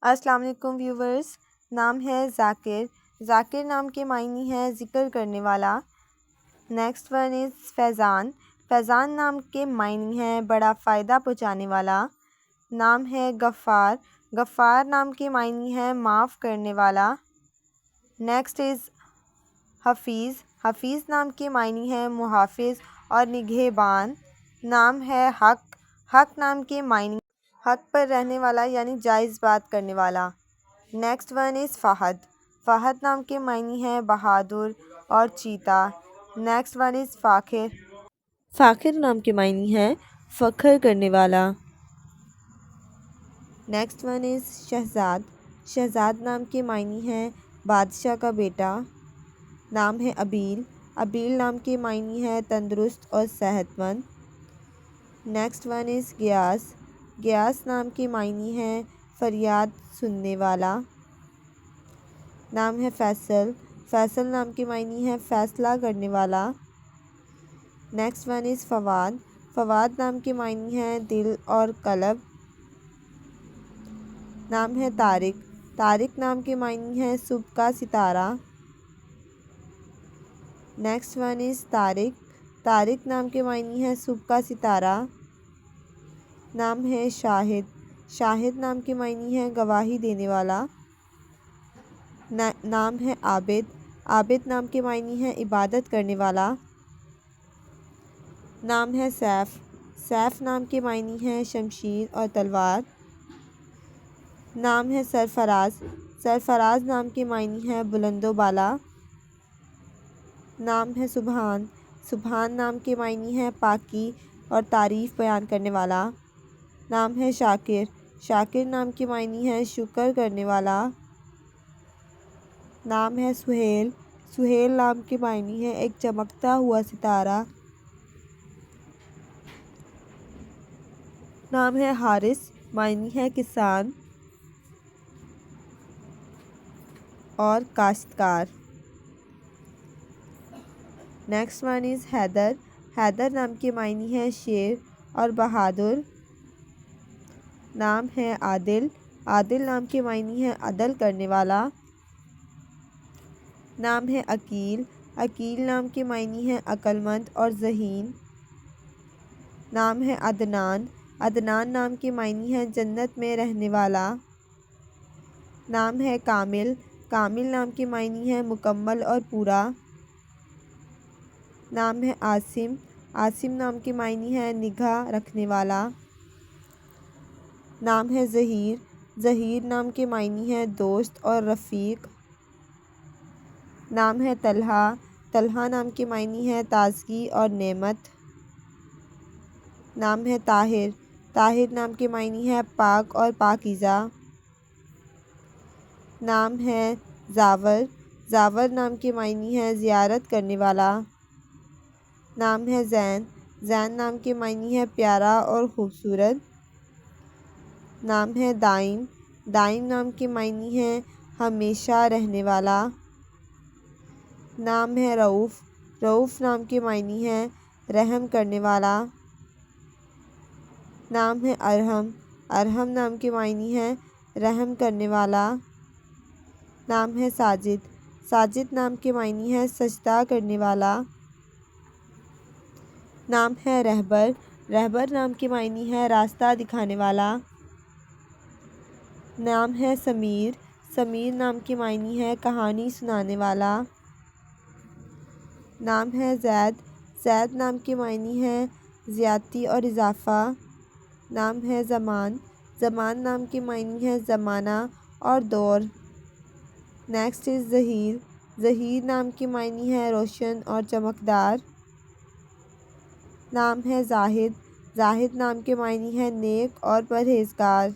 السلام علیکم ویورز، نام ہے ذاکر۔ ذاکر نام کے معنی ہے ذکر کرنے والا۔ نیکسٹ ون از فیضان۔ فیضان نام کے معنی ہے بڑا فائدہ پہنچانے والا۔ نام ہے غفار۔ غفار نام کے معنی ہے معاف کرنے والا۔ Next is Hafeez. حفیظ نام کے معنی ہے محافظ اور نگہبان۔ نام ہے حق۔ حق نام کے معنی حق پر رہنے والا یعنی جائز بات کرنے والا۔ Next one is Fahad. Fahad نام کے معنی ہے بہادر اور چیتا۔ نیکسٹ ون از فاخر۔ فاخر نام کے معنی ہے فخر کرنے والا۔ نیکسٹ ون از شہزاد۔ شہزاد نام کے معنی ہے بادشاہ کا بیٹا۔ نام ہے ابیل۔ ابیل نام کے معنی ہے تندرست اور صحت مند۔ نیکسٹ ون از گیاس۔ گیاس نام کے معنی ہے فریاد سننے والا۔ نام ہے فیصل۔ فیصل نام کے معنی ہے فیصلہ کرنے والا۔ نیکسٹ ون از فواد۔ فواد نام کے معنی ہے دل اور قلب۔ نام ہے طارق۔ طارق نام کے معنی ہے صبح کا ستارہ۔ نیکسٹ ون از طارق۔ طارق نام کے معنی ہے صبح کا ستارہ۔ نام ہے شاہد۔ شاہد نام کے معنی ہے گواہی دینے والا۔ نام ہے عابد۔ عابد نام کے معنی ہے عبادت کرنے والا۔ نام ہے سیف۔ سیف نام کے معنی ہے شمشیر اور تلوار۔ نام ہے سرفراز۔ سرفراز نام کے معنی ہے بلند و بالا۔ نام ہے سبحان۔ سبحان نام کے معنی ہے پاکی اور تعریف بیان کرنے والا۔ نام ہے شاکر۔ شاکر نام کے معنی ہے شکر کرنے والا۔ نام ہے سہیل۔ سہیل نام کے معنی ہے ایک چمکتا ہوا ستارہ۔ نام ہے حارث۔ معنی ہے کسان اور کاشتکار۔ Next one is Haider. Haider نام کے معنی ہے شیر اور بہادر۔ نام ہے عادل۔ عادل نام کے معنی ہے عدل کرنے والا۔ نام ہے عقیل۔ عقیل نام کے معنی ہے عقل مند اور ذہین۔ نام ہے عدنان۔ عدنان نام کے معنی ہے جنت میں رہنے والا۔ نام ہے کامل۔ کامل نام کے معنی ہے مکمل اور پورا۔ نام ہے عاصم۔ عاصم نام کے معنی ہے نگاہ رکھنے والا۔ نام ہے ظہیر۔ ظہیر نام کے معنی ہے دوست اور رفیق۔ نام ہے طلحہ۔ طلحہ نام کے معنی ہے تازگی اور نعمت۔ نام ہے طاہر۔ طاہر نام کے معنی ہے پاک اور پاکیزہ۔ نام ہے زاور۔ زاور نام کے معنی ہے زیارت کرنے والا۔ نام ہے زین۔ زین نام کے معنی ہے پیارا اور خوبصورت۔ نام ہے دائم۔ دائم نام کے معنی ہے ہمیشہ رہنے والا۔ نام ہے رؤوف۔ رؤوف نام کے معنی ہے رحم کرنے والا۔ نام ہے ارحم۔ ارحم نام کے معنی ہے رحم کرنے والا۔ نام ہے ساجد۔ ساجد نام کے معنی ہے سجدہ کرنے والا۔ نام ہے رہبر۔ رہبر نام کے معنی ہے راستہ دکھانے والا۔ نام ہے سمیر۔ سمیر نام کے معنی ہے کہانی سنانے والا۔ نام ہے زید۔ زید نام کے معنی ہے زیادتی اور اضافہ۔ نام ہے زمان۔ زمان نام کے معنی ہے زمانہ اور دور۔ Next is Zaheer. ظہیر نام کے معنی ہے روشن اور چمکدار۔ نام ہے زاہد۔ زاہد نام کے معنی ہے نیک اور پرہیزگار۔